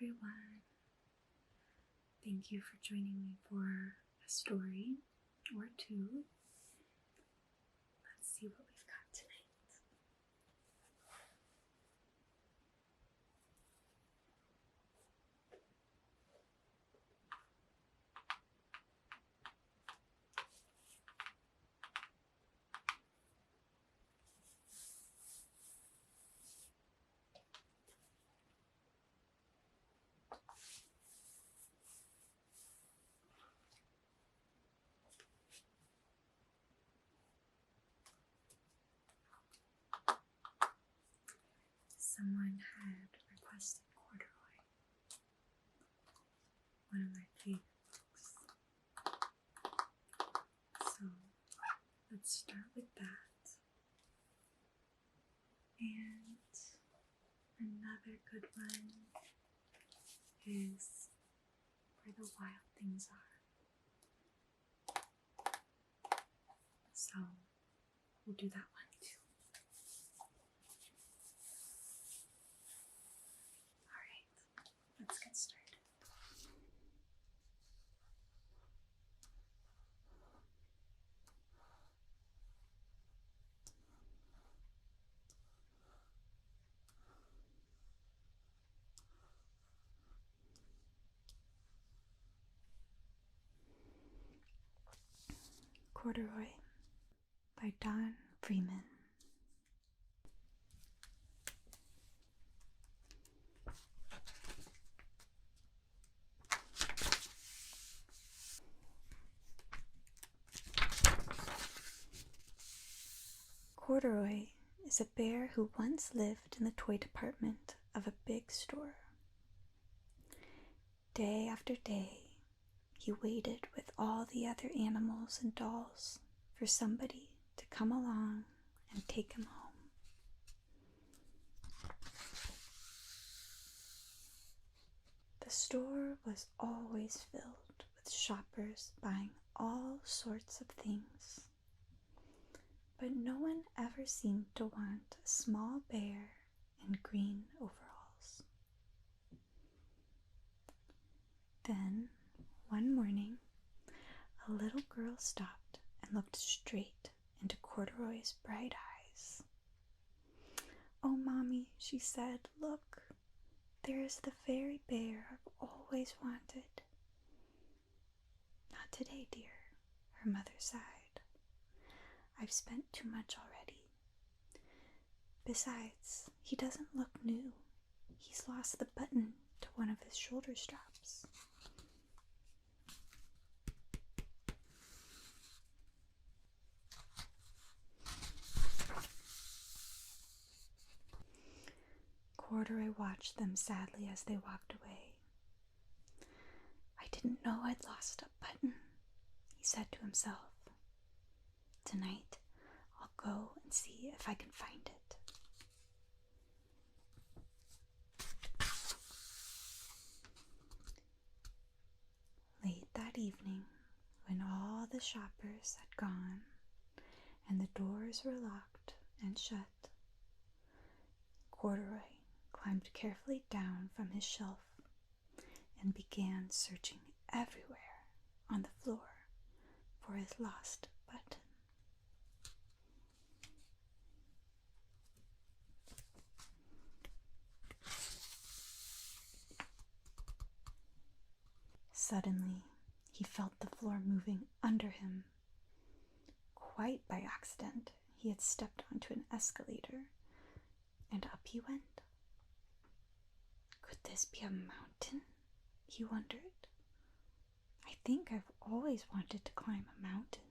everyone. Thank you for joining me for a story or two. Let's see what we've got tonight. Someone had requested Corduroy, one of my favorite books. So let's start with that. And another good one is Where the Wild Things Are. So we'll do that one too. Alright, let's get started. Corduroy by Don Freeman. Corduroy is a bear who once lived in the toy department of a big store. Day after day, he waited with all the other animals and dolls for somebody to come along and take him home. The store was always filled with shoppers buying all sorts of things, but no one ever seemed to want a small bear in green overalls. Then, one morning, a little girl stopped and looked straight into Corduroy's bright eyes. "Oh, Mommy," she said, "look, there is the very bear I've always wanted." "Not today, dear," her mother sighed. "I've spent too much already. Besides, he doesn't look new. He's lost the button to one of his shoulder straps." Corduroy watched them sadly as they walked away. "I didn't know I'd lost a button," he said to himself. "Tonight, I'll go and see if I can find it." Late that evening, when all the shoppers had gone and the doors were locked and shut, Corduroy climbed carefully down from his shelf and began searching everywhere on the floor for his lost button. Suddenly, he felt the floor moving under him. Quite by accident, he had stepped onto an escalator, and up he went. Could this be a mountain? He wondered. I think I've always wanted to climb a mountain.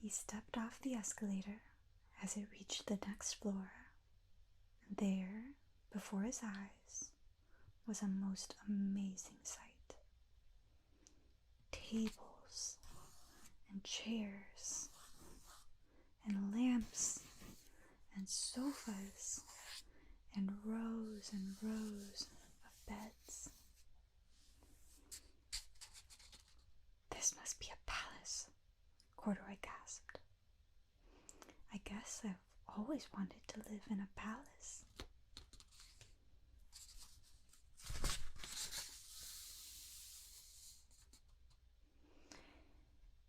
He stepped off the escalator as it reached the next floor. There, before his eyes, was a most amazing sight. Tables and chairs and lamps and sofas and rows of beds. This must be a palace, Corduroy gasped. I guess I've always wanted to live in a palace.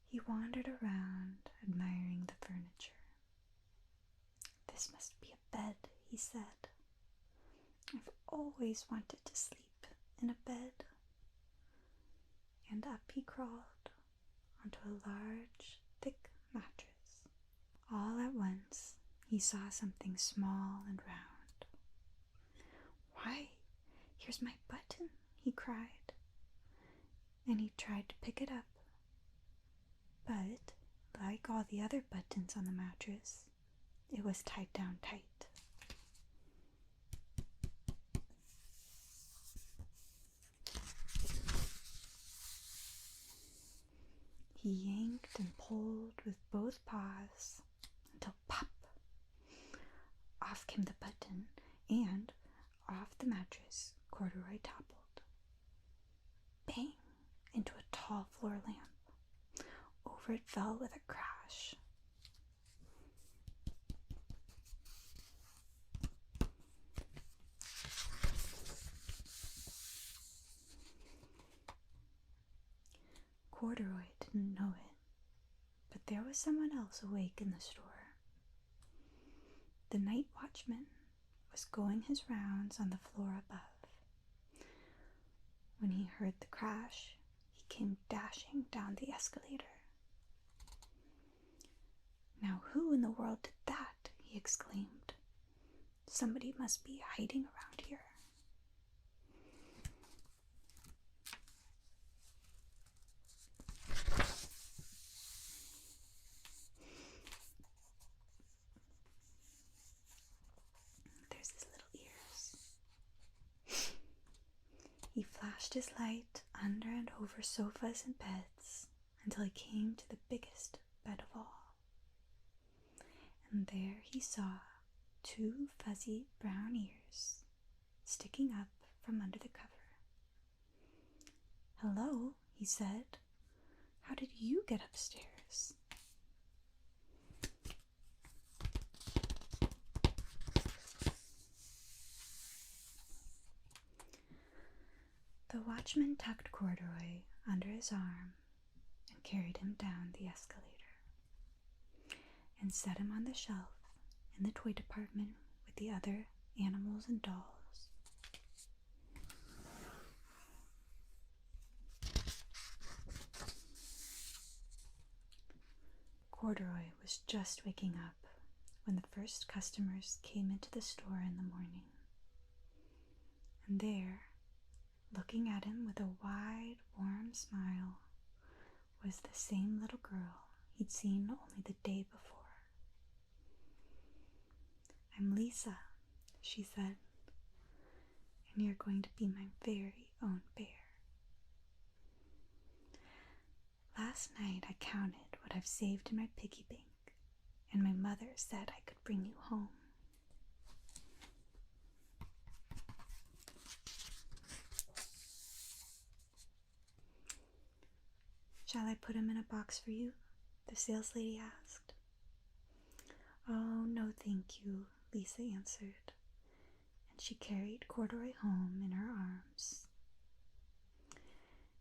He wandered around, admiring the furniture. This must be a bed, he said. I've always wanted to sleep in a bed. And up he crawled onto a large, thick mattress. All at once, he saw something small and round. Why, here's my button, he cried. And he tried to pick it up. But, like all the other buttons on the mattress, it was tied down tight. He yanked and pulled with both paws until pop! Off came the button, and off the mattress Corduroy toppled. Bang! Into a tall floor lamp. Over it fell with a crash. Corduroy didn't know it, but there was someone else awake in the store. The night watchman was going his rounds on the floor above. When he heard the crash, he came dashing down the escalator. Now who in the world did that? He exclaimed. Somebody must be hiding around here. There's his little ears. He flashed his light under and over sofas and beds until he came to the biggest bed of all. And there he saw 2 fuzzy brown ears sticking up from under the cover. "Hello," he said. "How did you get upstairs?" The watchman tucked Corduroy under his arm and carried him down the escalator and set him on the shelf in the toy department with the other animals and dolls. Corduroy was just waking up when the first customers came into the store in the morning. And there, looking at him with a wide, warm smile, was the same little girl he'd seen only the day before. "I'm Lisa," she said, "and you're going to be my very own bear. Last night I counted what I've saved in my piggy bank, and my mother said I could bring you home. Shall I put him in a box for you?" the sales lady asked. "Oh, no, thank you," Lisa answered, and she carried Corduroy home in her arms.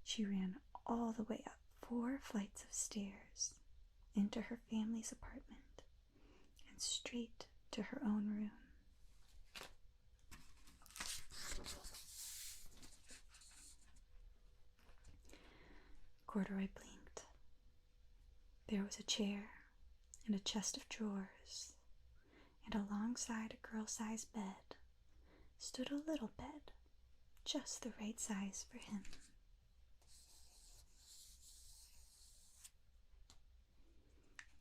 She ran all the way up 4 flights of stairs into her family's apartment and straight to her own room. Corduroy blinked. There was a chair and a chest of drawers, and alongside a girl-sized bed stood a little bed, just the right size for him.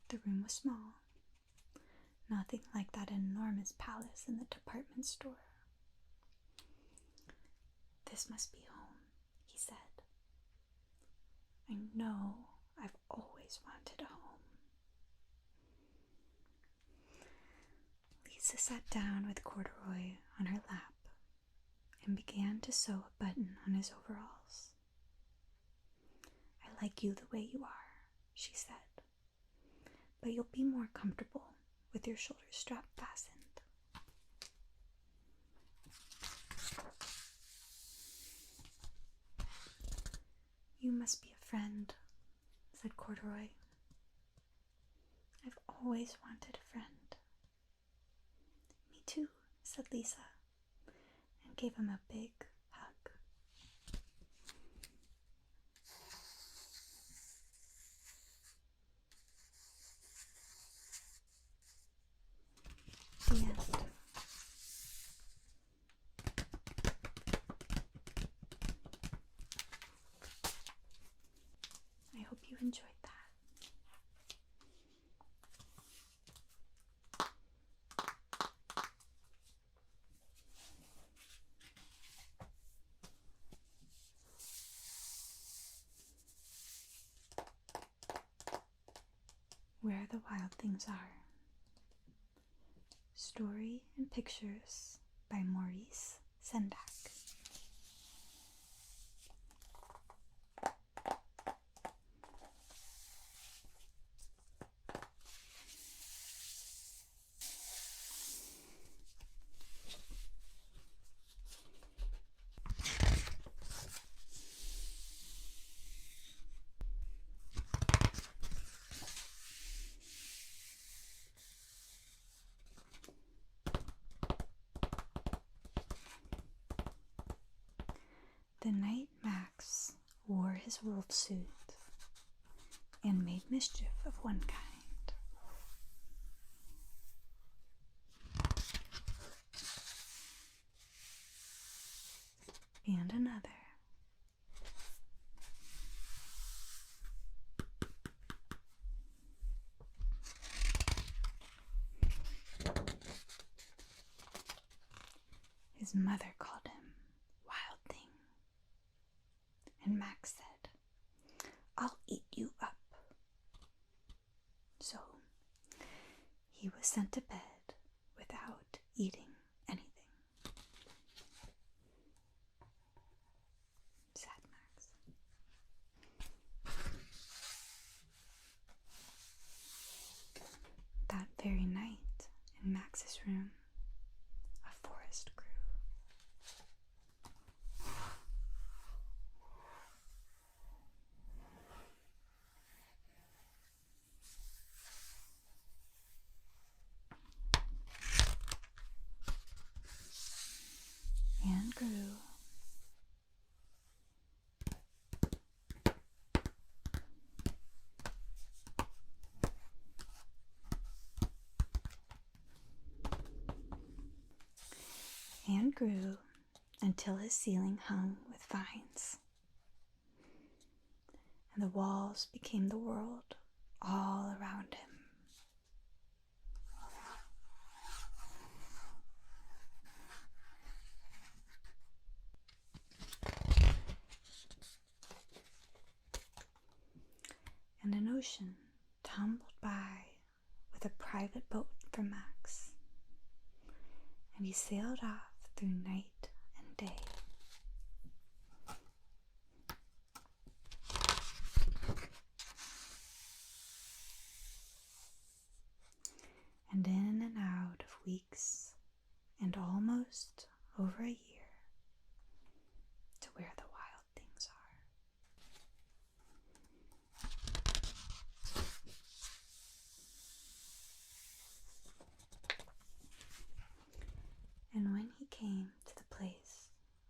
The room was small, nothing like that enormous palace in the department store. "This must be home," he said. "I know I've always wanted a home." Lisa sat down with Corduroy on her lap and began to sew a button on his overalls. "I like you the way you are," she said, "but you'll be more comfortable with your shoulders strapped fastened." "You must be a friend," said Corduroy. "I've always wanted a friend." "Me too," said Lisa, and gave him a big hug. The end. I hope you enjoyed that. Where the Wild Things Are. Story and pictures by Maurice Sendak. The night Max wore his wolf suit and made mischief of one kind and another, his mother called him Wild Thing, and Max said, "I'll eat you up." So he was sent to bed without eating anything. Sad Max. That very night, in Max's room, a forest grew. And grew. And grew until his ceiling hung with vines, and the walls became the world all around him. And an ocean tumbled by with a private boat for Max, and he sailed off through night and day. And in and out of weeks and almost over a year to where the wild things are. And when he came to the place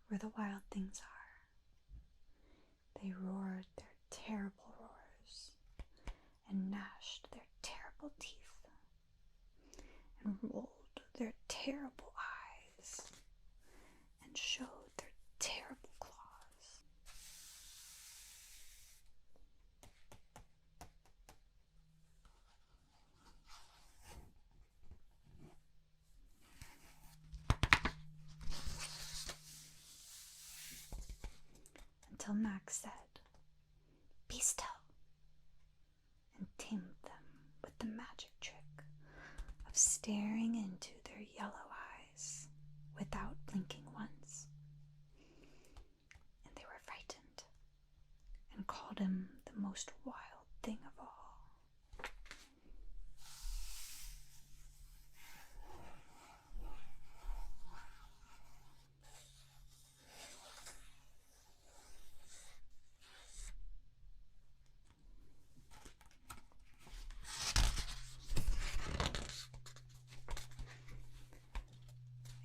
where the wild things are, they roared their terrible roars and gnashed their terrible teeth and rolled their terrible eyes and showed their terrible claws. Until Max said, "Be still," and tamed them with the magic trick of staring into their yellow eyes without blinking once. And they were frightened and called him the most wild thing of all.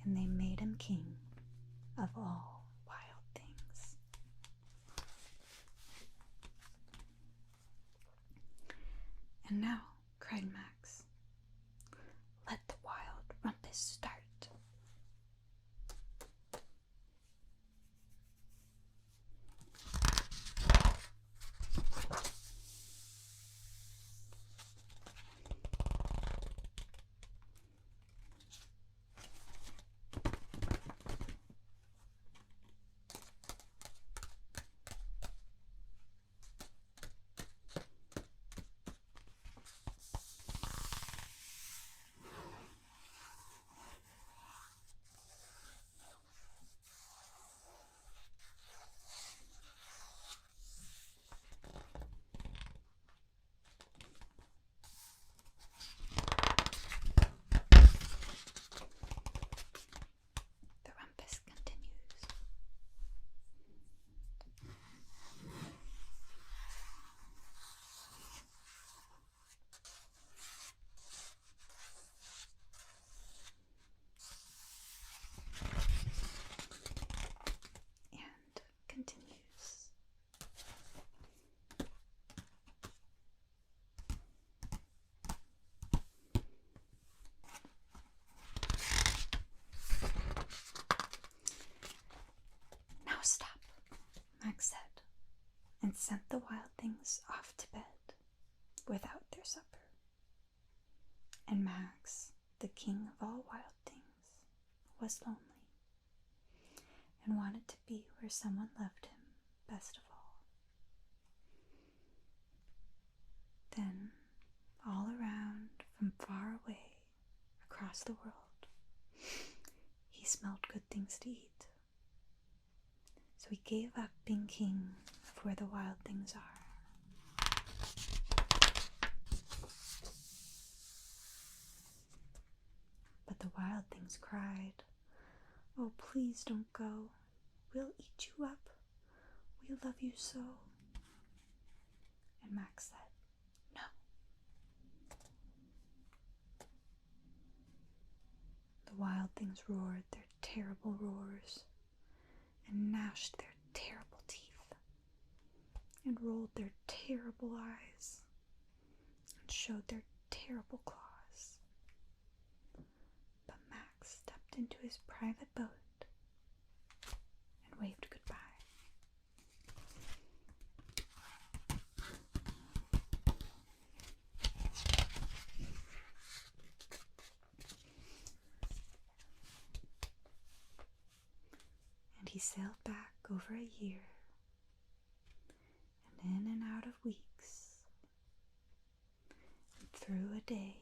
And they made him king of all wild things. And now, cried Max, let the wild rumpus start. Stop, Max said, and sent the wild things off to bed without their supper. And Max, the king of all wild things, was lonely and wanted to be where someone loved him best of all. Then, all around, from far away, across the world, he smelled good things to eat. So he gave up being king of where the wild things are. But the wild things cried, "Oh, please don't go. We'll eat you up. We love you so." And Max said, "No." The wild things roared their terrible roars, and gnashed their terrible teeth, and rolled their terrible eyes, and showed their terrible claws. But Max stepped into his private boat and waved goodbye. He sailed back over a year, and in and out of weeks, and through a day.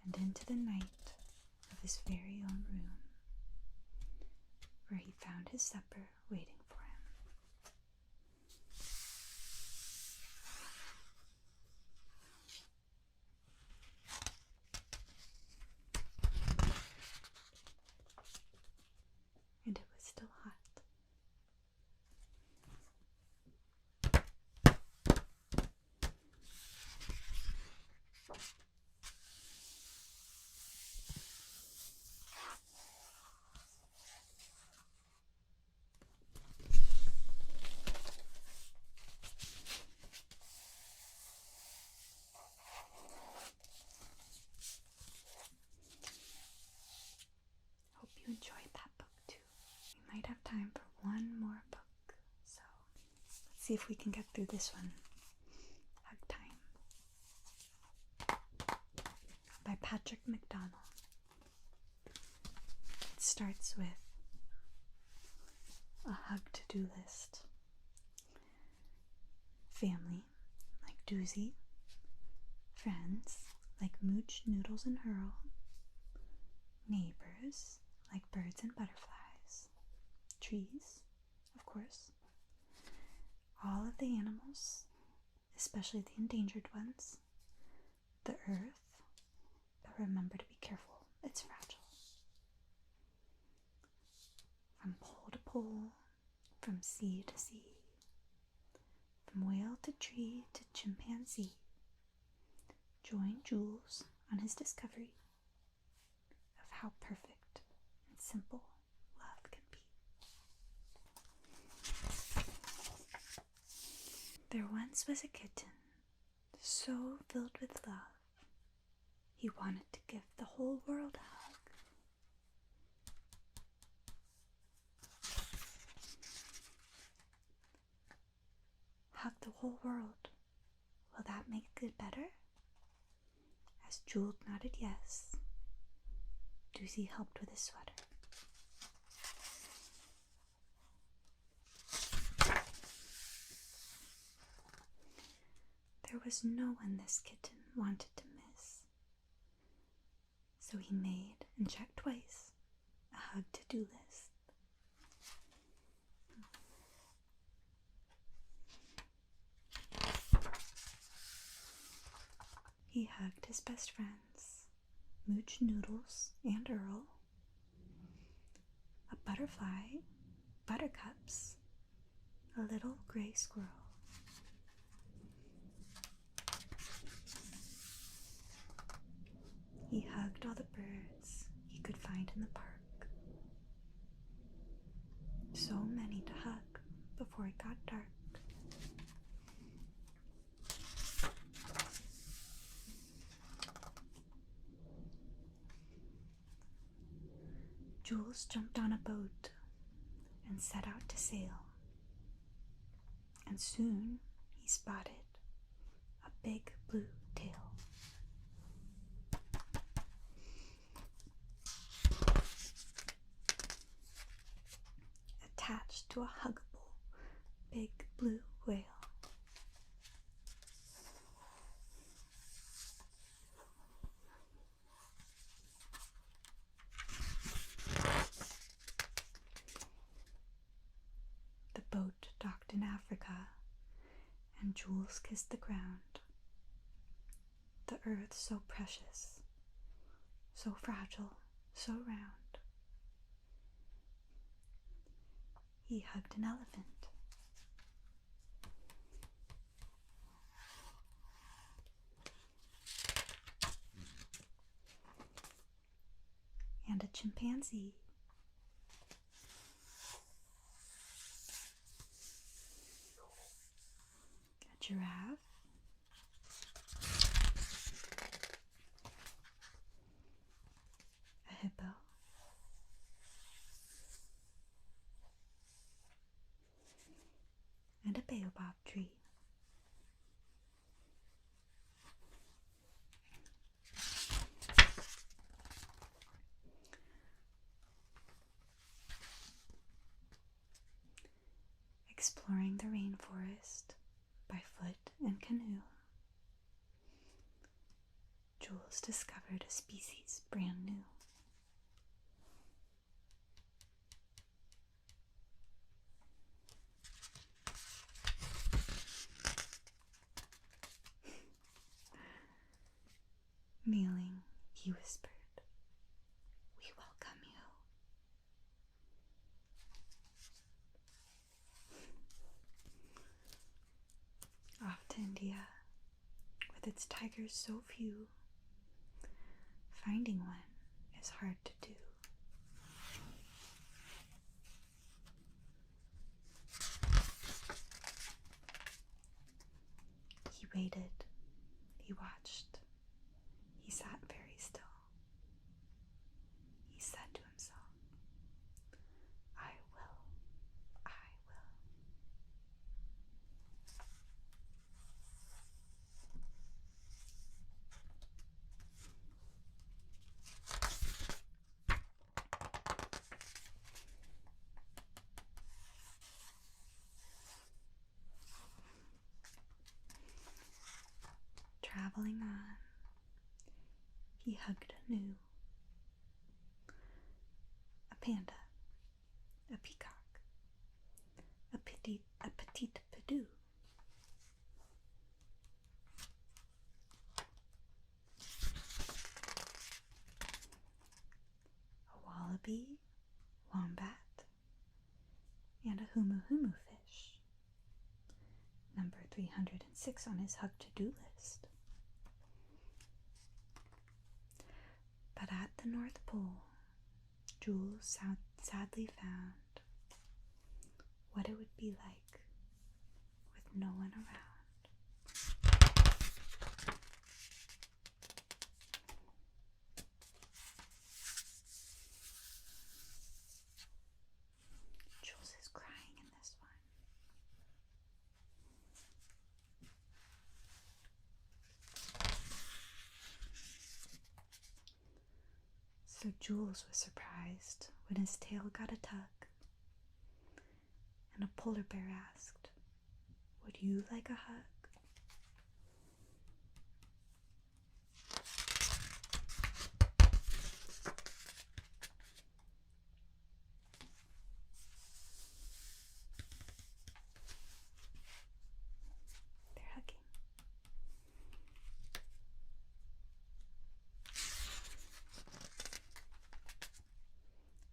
And into the night of his very own room, where he found his supper waiting for him. And it was still hot. Hope you enjoyed that book too. We might have time for one more book, so let's see if we can get through this one. Hug Time by Patrick McDonald. It starts with a hug to-do list. Family, like doozy. Friends, like Mooch, Noodles, and Hurl, neighbors like birds and butterflies, trees, of course, all of the animals, especially the endangered ones, the earth, but remember to be careful, it's fragile. From pole to pole, from sea to sea, from whale to tree to chimpanzee, join Jules on his discovery of how perfect and simple love can be. There once was a kitten so filled with love, he wanted to give the whole world a hug. Hug the whole world. Will that make it better? As Jules nodded yes, Doozy helped with his sweater. There was no one this kitten wanted to miss, so he made and checked twice a hug to-do list. He hugged his best friends, Mooch, Noodles, and Earl, a butterfly, buttercups, a little gray squirrel. He hugged all the birds he could find in the park. So many to hug before it got dark. Jules jumped on a boat and set out to sail. And soon he spotted a big blue tail. Attached to a huggable big blue whale. The boat docked in Africa, and Jules kissed the ground. The earth so precious, so fragile, so round. He hugged an elephant. And a chimpanzee. A giraffe. A hippo. And a baobab tree. Exploring the rainforest by foot and canoe, Jules discovered a species brand new. Kneeling, he whispered, "We welcome you." Off to India, with its tigers so few, finding one is hard to do. He waited, he watched, he sat very still. He said to himself, I will, I will. Traveling on, he hugged anew. A panda, a peacock, a petite pidou. A wallaby, wombat, and a humu humu fish. Number 306 on his hug-to-do list. But at the North Pole, Jules sadly found what it would be like with no one around. Jules is crying in this one. So Jules was surprised when his tail got a tug, and a polar bear asked, "Would you like a hug?" They're hugging.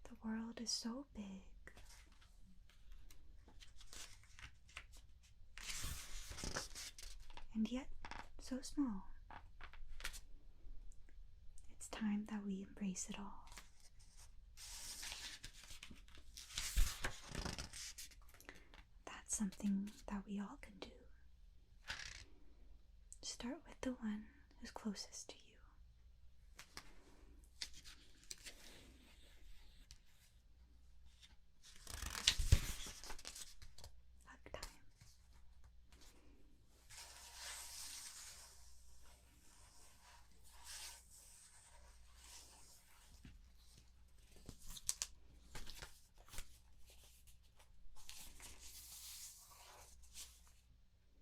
The world is so big. And yet so small. It's time that we embrace it all. That's something that we all can do. Start with the one who's closest to you. Hug time.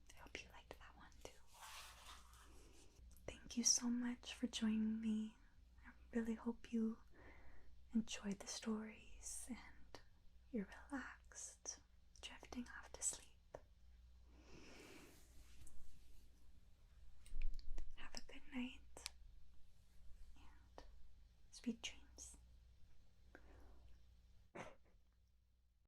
I hope you liked that one too. Thank you so much for joining me. I really hope you enjoyed the stories and you're relaxed, drifting off to sleep. Have a good night and sweet dreams.